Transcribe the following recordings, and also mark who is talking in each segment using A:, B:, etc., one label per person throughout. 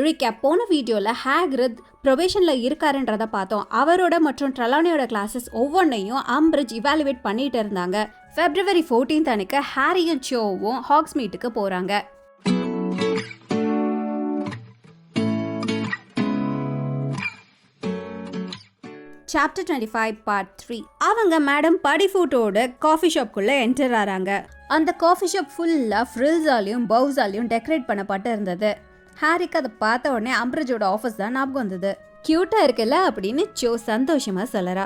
A: Recap. போன வீடியோவில் Hagrid ப்ரொபேஷனில் இருக்காருன்றதை பார்த்தோம். அவரோட மற்றும் ட்ரெலானியோட கிளாஸஸ் ஒவ்வொன்றையும் அம்பிரிட்ஜ் இவாலுவேட் பண்ணிட்டு இருந்தாங்க. February 14 அன்னைக்கு ஹாரியும் சோவும் ஹாக்ஸ்மீட்டுக்கு போகிறாங்க. Chapter 25 Part 3. அவங்க மேடம் படிஃபூட்டோட காஃபி ஷாப்குள்ளே என்டர் ஆகிறாங்க. அந்த காஃபி ஷாப் ஃபுல்லாக ஃப்ரில்ஸாலையும் பவுஸாலையும் டெக்கரேட் பண்ணப்பட்டு இருந்தது. ஹாரிக்கு அதை பார்த்த உடனே அம்பிரிட்ஜோட ஆஃபீஸ் தான் ஞாபகம் வந்தது. க்யூட்டாக இருக்குல்ல அப்படின்னு சோ சந்தோஷமாக சொல்லறா.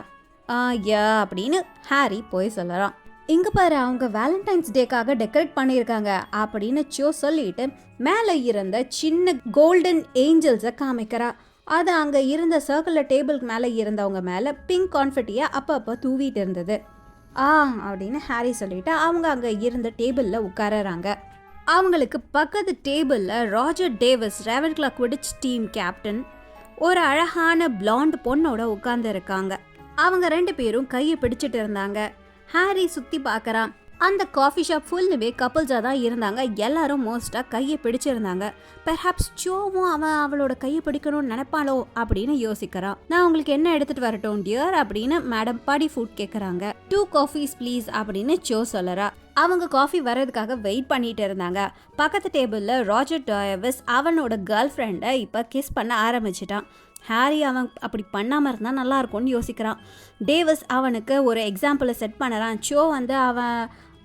A: யா அப்படின்னு ஹாரி போய் சொல்லறான். இங்கே பாரு, அவங்க வேலண்டைன்ஸ் டேக்காக டெக்கரேட் பண்ணியிருக்காங்க அப்படின்னு சோ சொல்லிட்டு மேலே இருந்த சின்ன கோல்டன் ஏஞ்சல்ஸை காமிக்கிறா. அது அங்கே இருந்த சர்க்கிளில் டேபிளுக்கு மேலே இருந்தவங்க மேலே பிங்க் கான்ஃபெட்டியை அப்பப்போ தூவிட்டு இருந்தது. அப்படின்னு ஹாரி சொல்லிட்டு அவங்க அங்கே இருந்த டேபிளில் உட்காராங்க. அவங்களுக்கு பக்கத்து டேபிளில் ராஜர் டேவிஸ், ரேவன்க்ளா குவிடிச் டீம் கேப்டன், ஒரு அழகான பிளாண்ட் பொண்ணோட உட்கார்ந்து இருக்காங்க. அவங்க 2 பேரும் கையை பிடிச்சிட்டு இருந்தாங்க. ஹாரி சுற்றி பார்க்குறான். அந்த காஃபி ஷாப் ஃபுல்லுமே கப்புள்ஸாக தான் இருந்தாங்க. எல்லாரும் மோஸ்ட்டாக கையை பிடிச்சிருந்தாங்க. பெர்ஹாப்ஸ் சோவும் அவளோட கையை பிடிக்கணும்னு நினைப்பாளோ அப்படின்னு யோசிக்கிறான். நான் உங்களுக்கு என்ன எடுத்துகிட்டு வரட்டும் டியர் அப்படின்னு மேடம் படிஃபூட் கேட்குறாங்க. 2 coffees ப்ளீஸ் அப்படின்னு சோ சொல்லறா. அவங்க காஃபி வர்றதுக்காக வெயிட் பண்ணிட்டு இருந்தாங்க. பக்கத்து டேபிளில் ராஜர் டேவிஸ் அவனோட கேர்ள் ஃப்ரெண்டை இப்போ கிஸ் பண்ண ஆரம்பிச்சிட்டான். ஹாரி அவன் அப்படி பண்ணாமல் இருந்தால் நல்லா இருக்கும்னு யோசிக்கிறான். டேவிஸ் அவனுக்கு ஒரு எக்ஸாம்பிளை செட் பண்ணுறான். சோ அவன்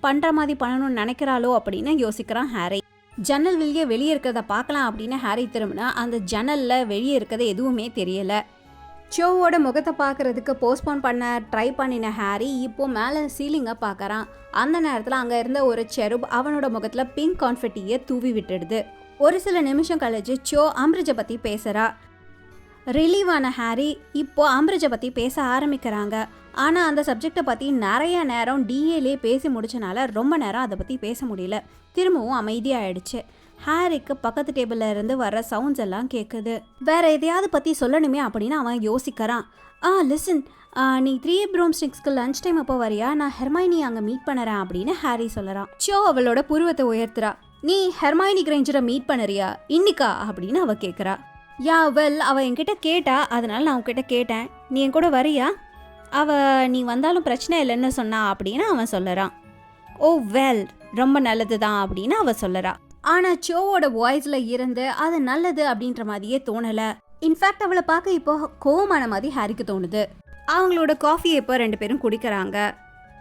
A: பண்ணுற மாதிரி பண்ணணும்னு நினைக்கிறாளோ அப்படின்னு யோசிக்கிறான் ஹாரி. ஜன்னல் வெளியே இருக்கிறத பார்க்கலாம் அப்படின்னு ஹாரி திரும்பினா அந்த ஜன்னலில் வெளியே இருக்கிறது எதுவுமே தெரியலை. சோவோட முகத்தை பார்க்கறதுக்கு போஸ்ட்போன் பண்ண ட்ரை பண்ணின ஹாரி இப்போ மேலே சீலிங்கை பார்க்குறான். அந்த நேரத்தில் அங்கே இருந்த ஒரு செருப் அவனோட முகத்தில் பிங்க் கான்ஃபெட்டியை தூவி விட்டுடுது. ஒரு சில நிமிஷம் கழிச்சு சோ அம்பிரிட்ஜை பற்றி பேசுகிறா. ரிலீவான ஹாரி இப்போ அம்பிரிட்ஜை பற்றி பேச ஆரம்பிக்கிறாங்க. ஆனால் அந்த சப்ஜெக்டை பற்றி நிறைய நேரம் டிஏலே பேசி முடிச்சனால ரொம்ப நேரம் அதை பற்றி பேச முடியல. திரும்பவும் அமைதியாகிடுச்சு. ஹாரிக்கு பக்கத்து டேபிளில் இருந்து வர சவுண்ட்ஸ் எல்லாம் கேட்குது. வேற எதையாவது பற்றி சொல்லணுமே அப்படின்னு அவன் யோசிக்கிறான். லிசன், நீ 3 ப்ரூம்ஸ்டிக்ஸ்க்கு லஞ்ச் டைம் அப்போ வரியா? நான் ஹெர்மைனி அங்கே மீட் பண்ணுறேன் அப்படின்னு ஹாரி சொல்லறான். சோ அவளோட புருவத்தை உயர்த்துறா. நீ ஹெர்மைனி கிரேஞ்சரை மீட் பண்ணுறியா இன்னிக்கா அப்படின்னு அவ கேட்குறா. அவ என்கிட்ட கேட்டா, அதனால நான் உன்கிட்ட கேட்டேன். நீ என் கூட வரியா? நீ வந்தாலும் பிரச்சனை இல்லைன்னு சொன்னா அப்படின்னு அவன் சொல்லறான். ஓ வெல், ரொம்ப நல்லது தான் அப்படின்னு அவ சொல்லறா. ஆனால் சோவோட வாய்ஸில் இருந்து அது நல்லது அப்படின்ற மாதிரியே தோணலை. இன்ஃபேக்ட் அவளை பார்க்க இப்போ கோவமான மாதிரி ஹாரிக்கு தோணுது. அவங்களோட காஃபியை இப்போ 2 பேரும் குடிக்கிறாங்க.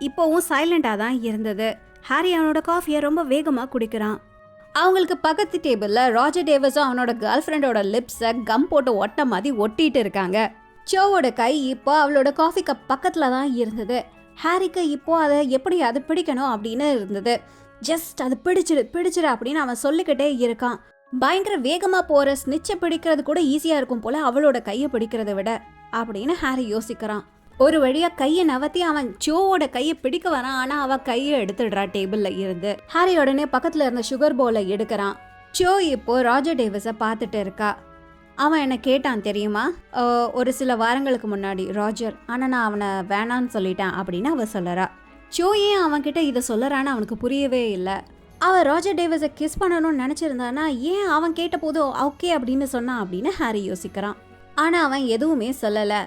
A: இப்போவும் சைலண்டாக தான் இருந்தது. ஹாரி அவனோட காஃபியை ரொம்ப வேகமாக குடிக்கிறான். அவங்களுக்கு பக்கத்து டேபிளில் ராஜர் டேவிஸும் அவனோட கேர்ள் ஃப்ரெண்டோட லிப்ஸை கம் போட்டு ஒட்ட மாதிரி ஒட்டிட்டு இருக்காங்க. சோவோட கை இப்போ அவளோட காஃபி கப் பக்கத்தில் தான் இருந்தது. ஹாரிக்கு இப்போ அதை எப்படி அதை பிடிக்கணும் அப்படின்னு இருந்தது. ஜஸ்ட் அது பிடிச்சிரு அப்படின்னு அவன் சொல்லிக்கிட்டே இருக்கான். பயங்கர வேகமாக போகிற ஸ்னிச்சை பிடிக்கிறது கூட ஈஸியாக இருக்கும் போல அவளோட கையை பிடிக்கிறத விட அப்படின்னு ஹாரி யோசிக்கிறான். ஒரு வழியாக கையை நவத்தி அவன் சோவோட கையை பிடிக்க வரான். ஆனால் அவன் கையை எடுத்துடுறா டேபிளில் இருந்து. ஹாரி உடனே பக்கத்தில் இருந்த சுகர் பவுலை எடுக்கிறான். சோ இப்போ ராஜர் டேவிஸை பார்த்துட்டு இருக்கா. அவன் என்ன கேட்டான் தெரியுமா, ஒரு சில வாரங்களுக்கு முன்னாடி ராஜர், ஆனால் நான் அவனை வேணான்னு சொல்லிட்டேன் அப்படின்னு அவ சொல்லறா. சோ ஏன் அவன்கிட்ட இதை சொல்லறான்னு அவனுக்கு புரியவே இல்லை. அவன் ராஜர் டேவிஸை கிஸ் பண்ணணும்னு நினச்சிருந்தானா ஏன் அவன் கேட்ட போது ஓகே அப்படின்னு சொன்னான் அப்படின்னு ஹாரி யோசிக்கிறான். ஆனால் அவன் எதுவுமே சொல்லலை.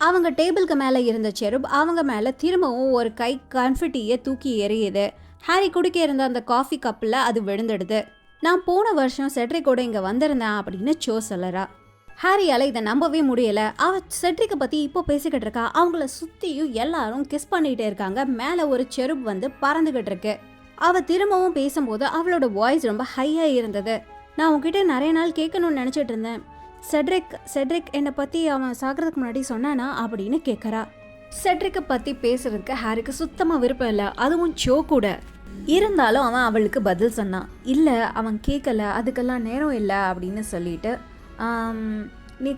A: அவங்க டேபிளுக்கு மேலே இருந்த செருப் அவங்க மேலே திரும்பவும் ஒரு கை கான்ஃபெட்டியை தூக்கி எறியுது. ஹாரி குடிக்க இருந்த அந்த காஃபி கப்பில் அது விழுந்துடுது. நான் போன வருஷம் செட்ரிக்கோட இங்கே வந்திருந்தேன் அப்படின்னு சோ சொல்லறா. ஹாரியால் இதை நம்பவே முடியல. அவ செட்ரிக்கை பற்றி இப்போ பேசிக்கிட்டு இருக்கா. அவங்கள சுற்றியும் எல்லாரும் கிஸ் பண்ணிகிட்டே இருக்காங்க. மேலே ஒரு செருப் வந்து பறந்துக்கிட்டு இருக்கு. அவள் திரும்பவும் பேசும்போது அவளோட வாய்ஸ் ரொம்ப ஹையாக இருந்தது. நான் உங்ககிட்ட நிறைய நாள் கேட்கணும்னு நினச்சிட்டு இருந்தேன். செட்ரிக் என்னை பற்றி அவன் சாகிறதுக்கு முன்னாடி சொன்னானா அப்படின்னு கேட்குறா. செட்ரிக்கை பற்றி பேசுறதுக்கு ஹாரிக்கு சுத்தமாக விருப்பம் இல்லை, அதுவும் சோ கூட. இருந்தாலும் அவன் அவளுக்கு பதில் சொன்னான். இல்லை, அவன் கேட்கல, அதுக்கெல்லாம் நேரம் இல்லை அப்படின்னு சொல்லிட்டு, நீ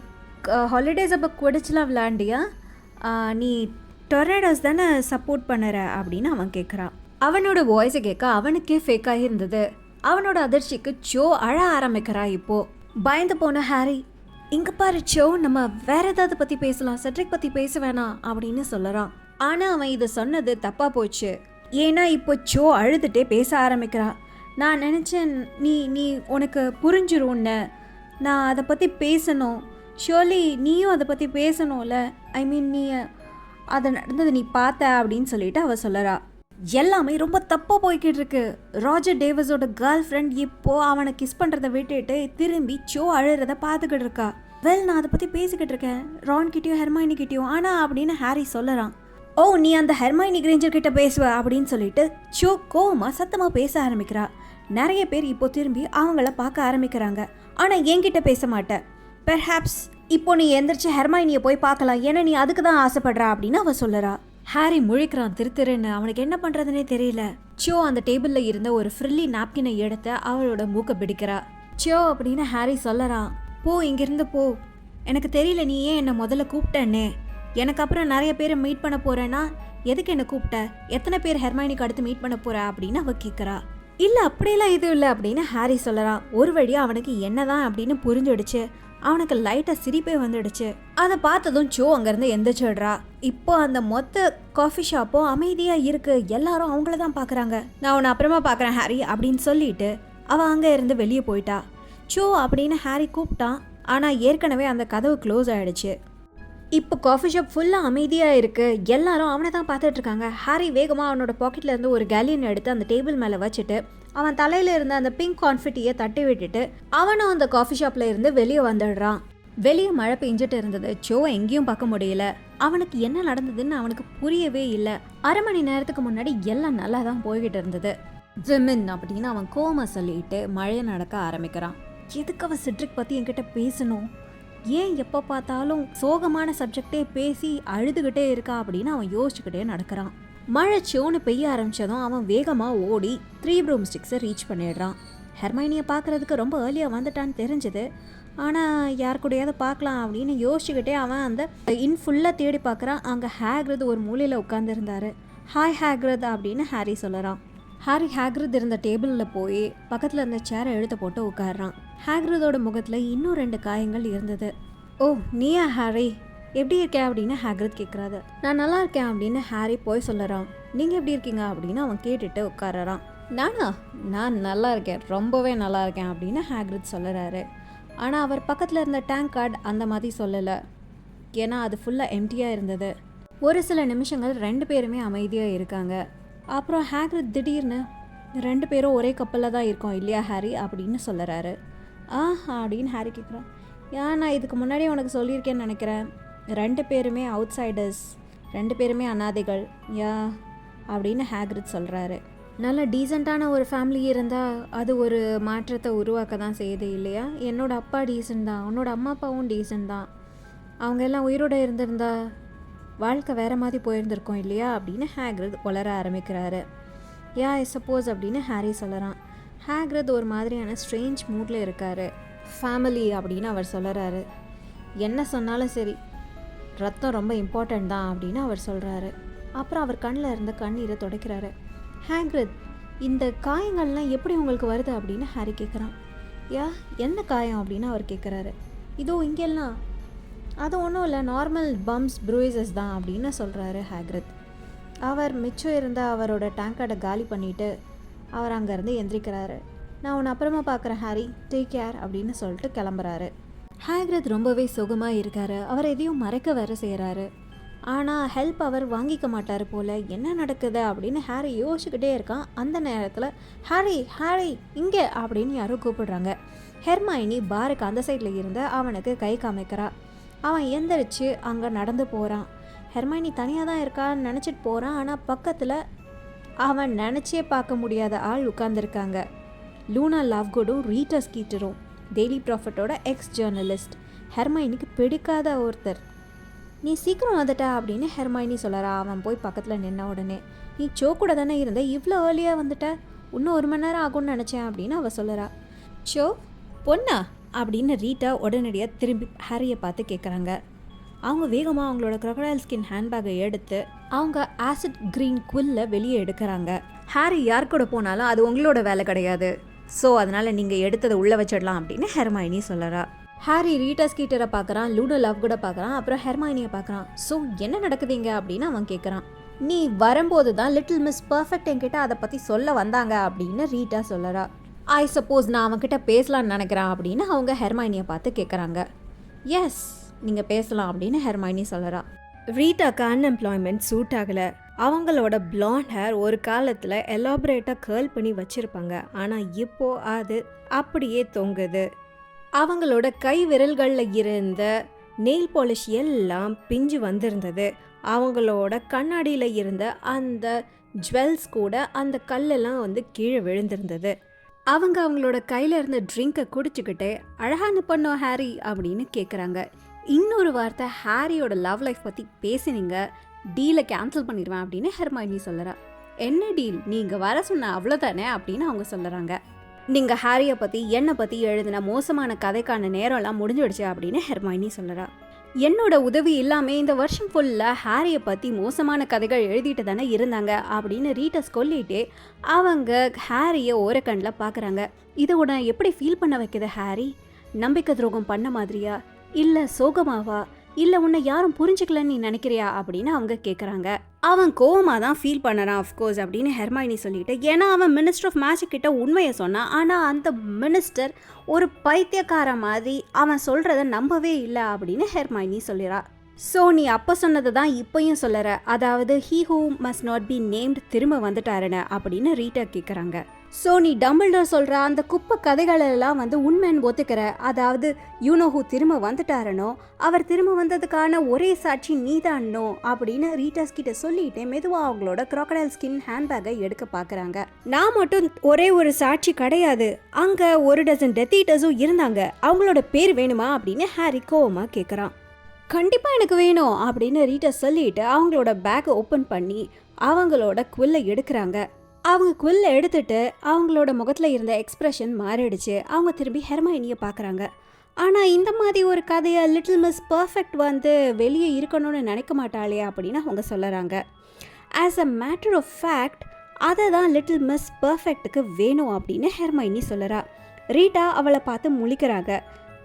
A: ஹாலிடேஸ் அப்போ குடிச்சலாம் விளாண்டியா? நீ டொர்னேடோஸ் தானே சப்போர்ட் பண்ணுற அப்படின்னு அவன் கேட்குறான். அவனோட வாய்ஸை கேட்க அவனுக்கே ஃபேக்காக இருந்தது. அவனோட அதிர்ச்சிக்கு சோ அழ ஆரம்பிக்கிறா. இப்போ பயந்து போன ஹாரி, இங்கே பாரு சோ, நம்ம வேற ஏதாவது பற்றி பேசலாம், செட்ரிக் பற்றி பேச வேணாம் அப்படின்னு சொல்லறான். ஆனால் அவன் இதை சொன்னது தப்பாக போச்சு. ஏன்னா இப்போ சோ அழுதுகிட்டே பேச ஆரம்பிக்கிறா. நான் நினச்சேன் நீ உனக்கு புரிஞ்சிரும்னு. நான் அதை பற்றி பேசணும். ஷோலி நீயும் அதை பற்றி பேசணும்ல. ஐ மீன் நீ அதை நடந்தது நீ பார்த்த அப்படின்னு சொல்லிட்டு அவள் சொல்லறா. எல்லாமே ரொம்ப தப்பாக போய்கிட்டு இருக்கு. ராஜர் டேவிஸோட கேர்ள் ஃப்ரெண்ட் இப்போது அவனை கிஸ் பண்ணுறதை விட்டுட்டு திரும்பி சோ அழுறத பார்த்துக்கிட்டு இருக்கா. நான் அதை பற்றி பேசிக்கிட்டு இருக்கேன் ரான் கிட்டேயும் ஹெர்மைனி கிட்டேயும். ஆனால் அப்படின்னு ஹாரி சொல்லறான். ஓ நீ அந்த ஹெர்மைனி கிரேஞ்சர் கிட்ட பேசுவ அப்படின்னு சொல்லிட்டு சோ கோவமாக சத்தமாக பேச ஆரம்பிக்கிறா. நிறைய பேர் இப்போ திரும்பி அவங்கள பார்க்க ஆரம்பிக்கிறாங்க. ஆனால் என்கிட்ட பேச மாட்டேன். பெர்ஹாப்ஸ் இப்போ நீ எந்திரிச்சு ஹெர்மைனியை போய் பார்க்கலாம், ஏன்னா நீ அதுக்கு தான் ஆசைப்படுறா அப்படின்னு அவ சொல்லறா. ஹாரி முழிக்கிறான் திருன்னு. அவனுக்கு என்ன பண்ணுறதுனே தெரியல. சோ அந்த டேபிளில் இருந்த ஒரு ஃப்ரில்லி நாப்கினை எடுத்து அவளோட மூக்கை பிடிக்கிறா. சோ அப்படின்னு ஹாரி சொல்லறான். போ இங்கிருந்து போ. எனக்கு தெரியல நீ ஏன் என்னை முதல்ல கூப்பிட்டேன்னு. எனக்கு அப்புறம் நிறைய பேரை மீட் பண்ண போறேன்னா எதுக்கு என்னை கூப்பிட்ட? எத்தனை பேர் ஹெர்மைனிக்கு அடுத்து மீட் பண்ண போற அப்படின்னு அவ கேட்குறா. இல்லை அப்படியெல்லாம் எதுவும் இல்லை அப்படின்னு ஹாரி சொல்லறான். ஒரு வழியாக அவனுக்கு என்னதான் அப்படின்னு புரிஞ்சிடுச்சு. அவனுக்கு லைட்டாக சிரிப்பே வந்துடுச்சு. அதை பார்த்ததும் சோ அங்கேருந்து எந்திரிச்சிடுறா. இப்போ அந்த மொத்த காஃபி ஷாப்பும் அமைதியாக இருக்கு. எல்லாரும் அவங்கள தான் பார்க்குறாங்க. நான் உன்னை அப்புறமா பார்க்குறேன் ஹாரி அப்படின்னு சொல்லிட்டு அவள் அங்கே இருந்து வெளியே போயிட்டா. சோ அப்படின்னு ஹாரி கூப்பிட்டான். ஆனால் ஏற்கனவே அந்த கதவு க்ளோஸ் ஆகிடுச்சு. இப்போ காஃபி ஷாப் ஃபுல்லாக அமைதியாக இருக்குது. எல்லாரும் அவனை தான் பார்த்துட்டு இருக்காங்க. ஹாரி வேகமாக அவனோட பாக்கெட்டில் இருந்து ஒரு கேலியன் எடுத்து அந்த டேபிள் மேலே வச்சுட்டு அவன் தலையில் இருந்த அந்த பிங்க் கான்ஃபிட்டியை தட்டி விட்டுட்டு அவனும் அந்த காஃபி ஷாப்பில் இருந்து வெளியே வந்துடுறான். வெளியே மழை பெஞ்சிட்டு இருந்தது. சோ எங்கேயும் பார்க்க முடியல. அவனுக்கு என்ன நடந்ததுன்னு அவனுக்கு புரியவே இல்லை. அரை மணி நேரத்துக்கு முன்னாடி எல்லாம் நல்லா தான் போய்கிட்டு இருந்தது. ஜிமின் அப்படின்னு அவன் கோமா சொல்லிட்டு மழையை நடக்க ஆரம்பிக்கிறான். எதுக்கு அவன் சிட்ரிக் பற்றி என்கிட்ட பேசணும்? ஏன் எப்போ பார்த்தாலும் சோகமான சப்ஜெக்டே பேசி அழுதுகிட்டே இருக்கா அப்படின்னு அவன் யோசிச்சுக்கிட்டே நடக்கிறான். மழை சோன்னு பெய்ய ஆரம்பித்ததும் அவன் வேகமாக ஓடி 3 ப்ரூம்ஸ்டிக்ஸை ரீச் பண்ணிடுறான். ஹெர்மைனியை பார்க்குறதுக்கு ரொம்ப ஏர்லியாக வந்துட்டான்னு தெரிஞ்சது. ஆனால் யார் கூடயாவது பார்க்கலாம் அப்படின்னு யோசிச்சுக்கிட்டே அவன் அந்த ஃபுல்லாக தேடி பார்க்குறான். அங்கே ஹேக்ரித் ஒரு மூலையில் உட்காந்துருந்தாரு. ஹாய் ஹேக்ரித் அப்படின்னு ஹாரி சொல்லறான். ஹாரி ஹேக்ரித் இருந்த டேபிளில் போய் பக்கத்தில் இருந்த சேரை எழுத போட்டு உட்காடுறான். ஹேக்ரிதோட முகத்தில் இன்னும் 2 காயங்கள் இருந்தது. ஓ நீயா ஹாரி, எப்படி இருக்கேன் அப்படின்னு ஹேக்ரித் கேட்குறாரு. நான் நல்லா இருக்கேன் அப்படின்னு ஹாரி போய் சொல்லறான். நீங்கள் எப்படி இருக்கீங்க அப்படின்னு அவன் கேட்டுட்டு உட்காரான். நான் நல்லா இருக்கேன், ரொம்பவே நல்லா இருக்கேன் அப்படின்னு ஹேக்ரித் சொல்லறாரு. ஆனால் அவர் பக்கத்தில் இருந்த டேங்க் கார்டு அந்த மாதிரி சொல்லலை. ஏன்னா அது ஃபுல்லாக எம்டியாக இருந்தது. ஒரு சில நிமிஷங்கள் 2 பேருமே அமைதியாக இருக்காங்க. அப்புறம் ஹேக்ரித் திடீர்னு 2 பேரும் ஒரே கப்பலில் தான் இருக்கோம் இல்லையா ஹாரி அப்படின்னு சொல்லறாரு. அப்படின்னு ஹாரி கேட்குறான். நான் இதுக்கு முன்னாடி உனக்கு சொல்லியிருக்கேன்னு நினைக்கிறேன். 2 பேருமே அவுட் சைடர்ஸ், 2 பேருமே அனாதைகள் யா அப்படின்னு ஹேக்ரித் சொல்கிறாரு. நல்ல டீசெண்டான ஒரு ஃபேமிலி இருந்தால் அது ஒரு மாற்றத்தை உருவாக்க தான் செய்யுது இல்லையா? என்னோடய அப்பா டீசெண்ட் தான், உன்னோட அம்மா அப்பாவும் டீசெண்ட் தான். அவங்க எல்லாம் உயிரோடு இருந்திருந்தா வாழ்க்கை வேறு மாதிரி போயிருந்திருக்கோம் இல்லையா அப்படின்னு ஹேக்ரித் உளர ஆரம்பிக்கிறாரு. யா ஐ சப்போஸ் அப்படின்னு ஹாரி சொல்லறான். ஹேக்ரித் ஒரு மாதிரியான ஸ்ட்ரேஞ்ச் மூடில் இருக்கார். ஃபேமிலி அப்படின்னு அவர் சொல்கிறாரு. என்ன சொன்னாலும் சரி, ரத்தம் ரொம்ப இம்பார்ட்டண்ட் தான் அப்படின்னு அவர் சொல்கிறாரு. அப்புறம் அவர் கண்ணில் இருந்த கண்ணீரை துடைக்கிறாரு. ஹேக்ரித், இந்த காயங்கள்லாம் எப்படி உங்களுக்கு வருது அப்படின்னு ஹாரி கேட்குறான். என்ன காயம் அப்படின்னு அவர் கேட்குறாரு. இதோ இங்கெல்லாம். அது ஒன்றும் இல்லை, நார்மல் பம்ப்ஸ் ப்ரூயிசஸ் தான் அப்படின்னு சொல்கிறாரு ஹேக்ரித். அவர் மிச்சம் இருந்த அவரோட டேங்கர்டை காலி பண்ணிவிட்டு அவர் அங்கேருந்து எந்திரிக்கிறாரு. நான் உன்னை அப்புறமா பார்க்குறேன் ஹாரி, டேக் கேர் அப்படின்னு சொல்லிட்டு கிளம்புறாரு. ஹேக்ரித் ரொம்பவே சுகமாக இருக்காரு. அவர் எதையும் மறைக்க வேற செய்கிறாரு. ஆனால் ஹெல்ப் அவர் வாங்கிக்க மாட்டார் போல். என்ன நடக்குது அப்படின்னு ஹாரி யோசிச்சுக்கிட்டே இருக்கான். அந்த நேரத்தில் ஹாரி ஹாரி இங்கே அப்படின்னு யாரும் கூப்பிடுறாங்க. ஹெர்மைனி பாருக்கு அந்த சைடில் இருந்து அவனுக்கு கை காமிக்கிறா. அவன் எந்திரிச்சு அங்கே நடந்து போகிறான். ஹெர்மைனி தனியாக தான் இருக்கான்னு நினச்சிட்டு போகிறான். ஆனால் பக்கத்தில் அவன் நினச்சே பார்க்க முடியாத ஆள் உட்கார்ந்துருக்காங்க. லூனா லாவ்குடும் ரீட்டா ஸ்கீட்டரும், டெய்லி ப்ராஃபிட்டோட எக்ஸ் ஜேர்னலிஸ்ட். ஹெர்மைனிக்கு பிடிக்காத ஒருத்தர். நீ சீக்கிரம் வந்துட்டா அப்படின்னு ஹெர்மைனி சொல்லறா. அவன் போய் பக்கத்தில் நின்ன உடனே, நீ சோ கூட தானே இருந்த, இவ்வளோ ஏர்லியாக வந்துட்ட, இன்னும் 1 மணி நேரம் ஆகும்னு நினச்சேன் அப்படின்னு அவள் சொல்லறா. சோ பொண்ணா அப்படின்னு ரீட்டா உடனடியாக திரும்பி ஹாரியை பார்த்து கேட்குறாங்க. அவங்க வேகமாக அவங்களோட க்ரொக்கடைல் ஸ்கின் ஹேண்ட்பேக்கை எடுத்து அவங்க ஆசிட் க்ரீன் குவில்ல வெளியே எடுக்கிறாங்க. ஹாரி யார் கூட போனாலும் அது உங்களோட வேலை கிடையாது, ஸோ அதனால் நீங்கள் எடுத்ததை உள்ளே வச்சிடலாம் அப்படின்னு ஹெர்மைனி சொல்லறா. ஹாரி ரீட்டா ஸ்கீட்டரை பார்க்குறான், லூனா லவ் கூட பார்க்குறான், அப்புறம் ஹெர்மைனியை பார்க்குறான். ஸோ என்ன நடக்குதுங்க அப்படின்னு அவன் கேட்குறான். நீ வரும்போது தான் லிட்டில் மிஸ் பர்ஃபெக்ட் என்கிட்ட அதை பற்றி சொல்ல வந்தாங்க அப்படின்னு ரீட்டா சொல்லறா. ஐ சப்போஸ் நான் அவன்கிட்ட பேசலான்னு நினைக்கிறேன் அப்படின்னு அவங்க ஹெர்மைனியை பார்த்து கேட்குறாங்க. எஸ், நீங்கள் பேசலாம் அப்படின்னு ஹெர்மைனி சொல்கிறா. ரீட்டாக்கு அன்எம்ப்ளாய்மெண்ட் சூட் ஆகலை. அவங்களோட பிளாண்ட் ஹேர் ஒரு காலத்தில் எலாபரேட்டாக கேர்ள் பண்ணி வச்சுருப்பாங்க, ஆனால் இப்போது அது அப்படியே தொங்குது. அவங்களோட கை விரல்களில் இருந்த நெயில் பாலிஷ் எல்லாம் பிஞ்சு வந்திருந்தது. அவங்களோட கண்ணாடியில் இருந்த அந்த ஜுவல்ஸ் கூட அந்த கல்லெல்லாம் கீழே விழுந்திருந்தது. அவங்களோட கையில் இருந்த ட்ரிங்கை குடிச்சுக்கிட்டே அழகான பண்ணோ ஹாரி அப்படின்னு கேட்குறாங்க. இன்னொரு வார்த்தை ஹாரியோட லவ் லைஃப் பற்றி பேசினீங்க, டீலை கேன்சல் பண்ணிடுவேன் அப்படின்னு ஹெர்மைனி சொல்லுறா. என்ன டீல்? நீங்கள் வர சொன்ன அவ்வளோதானே அப்படின்னு அவங்க சொல்லுறாங்க. நீங்கள் ஹாரியை பற்றி என்னை பற்றி எழுதின மோசமான கதைக்கான நேரம்லாம் முடிஞ்சிடுச்சு அப்படின்னு ஹெர்மைனி சொல்லுறா. என்னோட உதவி இல்லாமல் இந்த வருஷம் ஃபுல்லாக ஹாரியை பற்றி மோசமான கதைகள் எழுதிட்டு தானே இருந்தாங்க அப்படின்னு ரீட்டா சொல்லிகிட்டே அவங்க ஹாரியை ஓரக்கண்ணில் பார்க்குறாங்க. இதை உடனே எப்படி ஃபீல் பண்ண வைக்கிது ஹாரி? நம்பிக்கை துரோகம் பண்ண மாதிரியா, இல்லை சோகமாவா, இல்லை உன்னை யாரும் புரிஞ்சுக்கலன்னு நீ நினைக்கிறியா அப்படின்னு அவங்க கேட்குறாங்க. அவன் கோவமாக தான் ஃபீல் பண்ணறான் அஃப்கோர்ஸ் அப்படின்னு ஹெர்மைனி சொல்லிட்டு, ஏன்னா அவன் மினிஸ்டர் ஆஃப் மேஜிக் கிட்ட உண்மையை சொன்னான். ஆனால் அந்த மினிஸ்டர் ஒரு பைத்தியக்கார மாதிரி அவன் சொல்கிறத நம்பவே இல்லை அப்படின்னு ஹெர்மைனி சொல்லிடா. ஸோ நீ அப்போ சொன்னதை தான் இப்போயும் சொல்லற, அதாவது he who must not be named திரும்ப வந்துட்டாருன்னு அப்படின்னு ரீட்டா கேட்குறாங்க. ஸோ நீ டம்பிள்டோர் சொல்கிற அந்த குப்பை கதைகளெல்லாம் உண்மைன்னு ஒத்துக்கிற, அதாவது யூனோஹூ திரும்ப வந்துட்டாரனோ, அவர் திரும்ப வந்ததுக்கான ஒரே சாட்சி நீதானோ அப்படின்னு ரீட்டாஸ் கிட்ட சொல்லிட்டு மெதுவாக அவங்களோட க்ராக்கடைல் ஸ்கின் ஹேண்ட்பேக்கை எடுக்க பார்க்குறாங்க. நான் மட்டும் ஒரே ஒரு சாட்சி கிடையாது, அங்கே ஒரு டசன் டெத் ஈட்டர்ஸும் இருந்தாங்க, அவங்களோட பேர் வேணுமா அப்படின்னு ஹாரி கோவமாக கேட்குறான். கண்டிப்பாக எனக்கு வேணும் அப்படின்னு ரீட்டா சொல்லிட்டு அவங்களோட பேக்கை ஓப்பன் பண்ணி அவங்களோட குவில்லை எடுக்கிறாங்க. அவங்க குவில்லை எடுத்துட்டு அவங்களோட முகத்தில் இருந்த எக்ஸ்ப்ரெஷன் மாறிடுச்சு. அவங்க திரும்பி ஹெர்மைனியை பார்க்குறாங்க. ஆனால் இந்த மாதிரி ஒரு கதையை லிட்டில் மிஸ் பர்ஃபெக்ட் வெளியே இருக்கணும்னு நினைக்க மாட்டாளே அப்படின்னு அவங்க சொல்லுறாங்க. As a matter of fact அதை தான் லிட்டில் மிஸ் பர்ஃபெக்ட்டுக்கு வேணும் அப்படின்னு ஹெர்மைனி சொல்லுறா. ரீட்டா அவளை பார்த்து முழிக்கிறாங்க.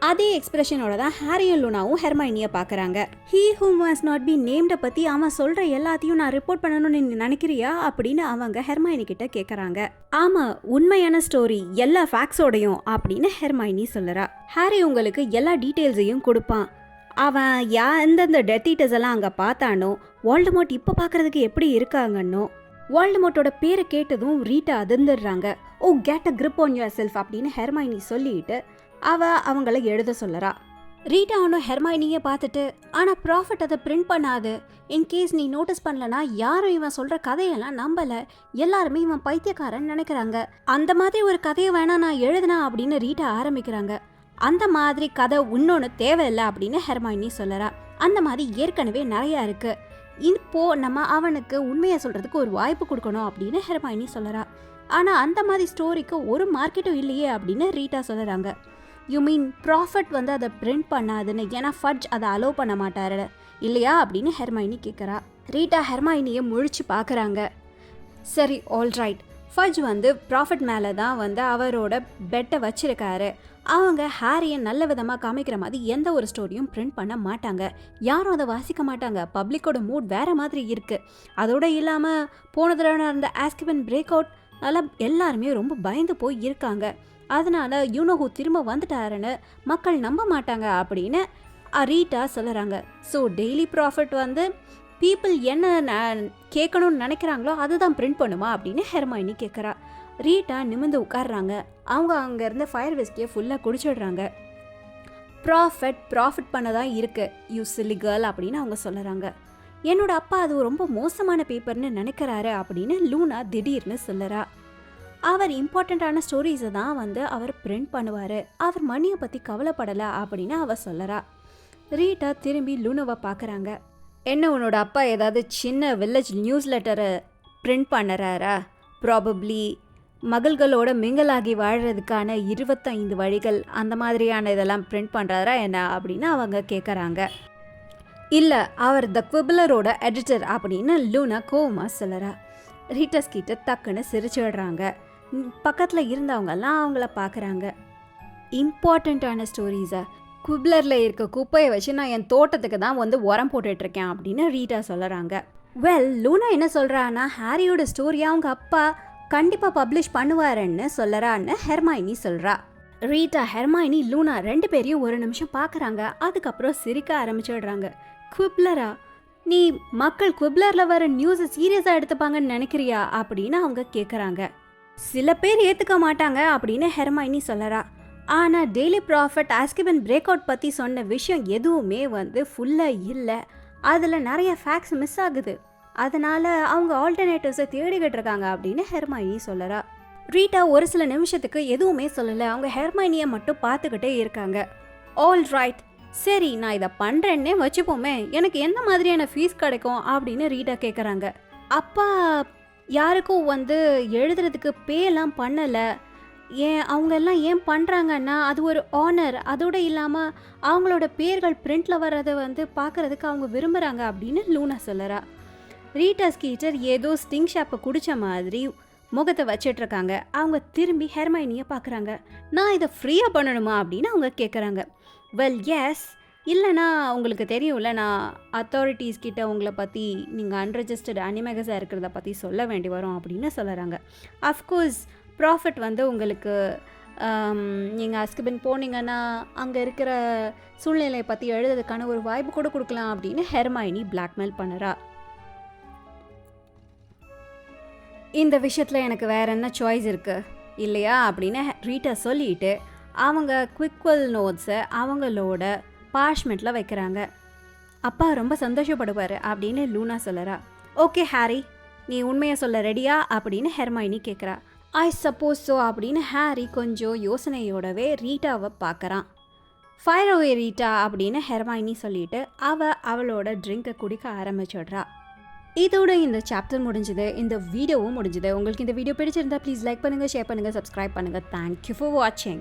A: அதே எக்ஸ்பிரஷனோட தான் ஹாரியும் லூனாவும் ஹெர்மைனியை பார்க்குறாங்க. He whom was not be நேம்டை பற்றி அவன் சொல்கிற எல்லாத்தையும் நான் ரிப்போர்ட் பண்ணணும்னு நீ நினைக்கிறியா அப்படின்னு அவங்க ஹெர்மைனி கிட்ட கேட்குறாங்க. ஆமாம், உண்மையான ஸ்டோரி எல்லா ஃபேக்ட்ஸோடையும் அப்படின்னு ஹெர்மைனி சொல்லுறா. ஹாரி உங்களுக்கு எல்லா டீட்டெயில்ஸையும் கொடுப்பான். அவன் எந்தெந்த டெத் ஈட்டர்ஸ் எல்லாம் அங்கே பார்த்தானோ, வால்டமோர்ட் இப்போ பார்க்குறதுக்கு எப்படி இருக்காங்கன்னோ. வால்டமோர்ட்டோட பேரை கேட்டதும் ரீட்டா அதிர்ந்துடுறாங்க. Oh get a grip on yourself அப்படின்னு ஹெர்மைனி சொல்லிட்டு அவங்கள எழுத சொல்லறா. ரீட்டா அவனும் ஹெர்மைனியை பார்த்துட்டு, ஆனால் ப்ராஃபிட் அதை பிரிண்ட் பண்ணாது, இன்கேஸ் நீ நோட்டீஸ் பண்ணலனா யாரும் இவன் சொல்கிற கதையெல்லாம் நம்பலை, எல்லாருமே இவன் பைத்தியக்காரன் நினைக்கிறாங்க, அந்த மாதிரி ஒரு கதையை வேணா நான் எழுதுனா அப்படின்னு ரீட்டா ஆரம்பிக்கிறாங்க. அந்த மாதிரி கதை இன்னொன்று தேவையில்லை அப்படின்னு ஹெர்மைனி சொல்லறா. அந்த மாதிரி ஏற்கனவே நிறையா இருக்குது, இப்போ நம்ம அவனுக்கு உண்மையை சொல்கிறதுக்கு ஒரு வாய்ப்பு கொடுக்கணும் அப்படின்னு ஹெர்மைனி சொல்லறா. ஆனால் அந்த மாதிரி ஸ்டோரிக்கு ஒரு மார்க்கெட்டும் இல்லையே அப்படின்னு ரீட்டா சொல்லுறாங்க. யூ மீன் ப்ராஃபிட் அதை பிரிண்ட் பண்ணாதுன்னு, ஏன்னா ஃபட்ஜ் அதை அலோவ் பண்ண மாட்டாரு இல்லையா அப்படின்னு ஹெர்மைனி கேட்குறா. ரீட்டா ஹெர்மைனியை முழிச்சு பார்க்குறாங்க. சரி, ஆல்ரைட், ஃபட்ஜ் ப்ராஃபிட் மேலே தான் அவரோட பெட்டை வச்சிருக்காரு. அவங்க ஹாரியை நல்ல விதமாக காமிக்கிற மாதிரி எந்த ஒரு ஸ்டோரியும் பிரிண்ட் பண்ண மாட்டாங்க, யாரும் அதை வாசிக்க மாட்டாங்க. பப்ளிக்கோட மூட் வேறு மாதிரி இருக்குது. அதோடு இல்லாமல் போன தடவை நடந்த ஆஸ்கிபன் பிரேக் அவுட் நல்லா எல்லாருமே ரொம்ப பயந்து போய் இருக்காங்க. அதனால் யூனோஹூ திரும்ப வந்துட்டாருன்னு மக்கள் நம்ப மாட்டாங்க அப்படின்னு ரீட்டா சொல்லுறாங்க. ஸோ டெய்லி ப்ராஃபிட் பீப்புள் என்ன கேட்கணும்னு நினைக்கிறாங்களோ அதுதான் பிரிண்ட் பண்ணுமா அப்படின்னு ஹெர்மைனி கேட்குறா. ரீட்டா நிமிந்து உட்காடுறாங்க. அவங்க அங்கேருந்து ஃபயர் விஸ்கியை ஃபுல்லாக குடிச்சிடுறாங்க. ப்ராஃபிட் பண்ண தான் இருக்குது யூ சில்லி கேர்ள் அப்படின்னு அவங்க சொல்லுறாங்க. என்னோட அப்பா அது ரொம்ப மோசமான பேப்பர்னு நினைக்கிறாரு அப்படின்னு லூனா திடீர்னு சொல்லுறா. அவர் இம்பார்ட்டண்ட்டான ஸ்டோரிஸை தான் அவர் பிரிண்ட் பண்ணுவார், அவர் மணியை பற்றி கவலைப்படலை அப்படின்னு அவர் சொல்லறா. ரீட்டா திரும்பி லூனாவை பார்க்குறாங்க. என்ன உன்னோட அப்பா ஏதாவது சின்ன வில்லேஜ் நியூஸ் லெட்டரை பிரிண்ட் பண்ணுறாரா? ப்ராபப்ளி மகள்களோட மிங்கலாகி வாழறதுக்கான 25 வழிகள் அந்த மாதிரியான இதெல்லாம் பிரிண்ட் பண்ணுறாரா என்ன அப்படின்னு அவங்க கேட்குறாங்க. இல்லை, அவர் த குவிபிளரோட எடிட்டர் அப்படின்னு லூனா கோவமா சொல்லறா. ரீட்டஸ் கிட்ட டக்குன்னு சிரிச்சிடுறாங்க. பக்கத்தில் இருந்தவங்கெல்லாம் அவங்கள பார்க்குறாங்க. இம்பார்ட்டண்ட்டான ஸ்டோரிஸை குவிபிளரில் இருக்க குப்பையை வச்சு நான் என் தோட்டத்துக்கு தான் உரம் போட்டுட்ருக்கேன் அப்படின்னு ரீட்டா சொல்லுறாங்க. வெல், லூனா என்ன சொல்கிறான்னா ஹாரியோட ஸ்டோரியை அவங்க அப்பா கண்டிப்பாக பப்ளிஷ் பண்ணுவாருன்னு சொல்லறான்னு ஹெர்மைனி சொல்கிறா. ரீட்டா, ஹெர்மைனி, லூனா 2 பேரையும் ஒரு நிமிஷம் பார்க்குறாங்க. அதுக்கப்புறம் சிரிக்க ஆரம்பிச்சிடுறாங்க. குவிப்லரா, நீ மக்கள் குவிப்லரில் வர நியூஸை சீரியஸாக எடுத்துப்பாங்கன்னு நினைக்கிறியா அப்படின்னு அவங்க கேட்குறாங்க. சில பேர் ஏற்றுக்க மாட்டாங்க அப்படின்னு ஹெர்மைனி சொல்லறா. ஆனால் டெய்லி ப்ராஃபிட் ஆஸ்கிபன் பிரேக் அவுட் பற்றி சொன்ன விஷயம் எதுவுமே ஃபுல்லாக இல்லை. அதில் நிறைய ஃபேக்ட்ஸ் மிஸ் ஆகுது. அதனால் அவங்க ஆல்டர்னேட்டிவ்ஸை தேடிக்கிட்டு இருக்காங்க அப்படின்னு ஹெர்மைனி சொல்லறா. ரீட்டா ஒரு சில நிமிஷத்துக்கு எதுவுமே சொல்லலை. அவங்க ஹெர்மைனியை மட்டும் பார்த்துக்கிட்டே இருக்காங்க. ஆல் ரைட், சரி நான் இதை பண்ணுறேன்னே வச்சுப்போமே, எனக்கு எந்த மாதிரியான ஃபீஸ் கிடைக்கும் அப்படின்னு ரீட்டா கேட்குறாங்க. அப்பா யாருக்கும் எழுதுறதுக்கு பேலாம் பண்ணலை. அவங்க எல்லாம் ஏன் பண்ணுறாங்கன்னா அது ஒரு ஆனர். அதோடு இல்லாமல் அவங்களோட பேர்கள் பிரிண்டில் வர்றதை பார்க்குறதுக்கு அவங்க விரும்புகிறாங்க அப்படின்னு லூனா சொல்லறா. ரீட்டா ஸ்கீட்டர் ஏதோ ஸ்டிங் ஷாப்பை குடித்த மாதிரி முகத்தை வச்சிட்ருக்காங்க. அவங்க திரும்பி ஹெர்மைனியை பார்க்குறாங்க. நான் இதை ஃப்ரீயாக பண்ணணுமா அப்படின்னு அவங்க கேட்குறாங்க. வெல் எஸ், இல்லைனா உங்களுக்கு தெரியும்ல, நான் அத்தாரிட்டிஸ் கிட்ட உங்களை பற்றி நீங்கள் அன்ரெஜிஸ்டர்டு அனிமேகஸாக இருக்கிறத பற்றி சொல்ல வேண்டி வரும் அப்படின்னு சொல்லுறாங்க. அஃப்கோர்ஸ் ப்ராஃபிட் உங்களுக்கு நீங்கள் அஸ்கிபன் போனீங்கன்னா அங்கே இருக்கிற சூழ்நிலையை பற்றி எழுதுறதுக்கான ஒரு வாய்ப்பு கூட கொடுக்கலாம் அப்படின்னு ஹெர்மைனி பிளாக்மெயில் பண்ணுறா. இந்த விஷயத்தில் எனக்கு வேற என்ன சாய்ஸ் இருக்குது இல்லையா அப்படின்னு ரீட்டா சொல்லிட்டு அவங்க குவிக்வெல் நோட்ஸை அவங்களோட பார்ச்மெண்ட்டில் வைக்கிறாங்க. அப்பா ரொம்ப சந்தோஷப்படுவார் அப்படின்னு லூனா சொல்லறா. ஓகே ஹாரி, நீ உண்மையை சொல்ல ரெடியா அப்படின்னு ஹெர்மைனி கேட்குறா. ஐ சப்போஸ் ஸோ அப்படின்னு ஹாரி கொஞ்சம் யோசனையோடவே ரீட்டாவை பார்க்குறான். ஃபயர் அவே ரீட்டா அப்படின்னு ஹெர்மைனி சொல்லிட்டு அவளோட ட்ரிங்கை குடிக்க ஆரம்பிச்சிடுறா. இதோட இந்த சாப்டர் முடிஞ்சுது, இந்த வீடியோவும் முடிஞ்சுது. உங்களுக்கு இந்த வீடியோ பிடிச்சிருந்தா ப்ளீஸ் லைக் பண்ணுங்கள், ஷேர் பண்ணுங்கள், சப்ஸ்கிரைப் பண்ணுங்கள். தேங்க்யூ ஃபார் வாட்சிங்.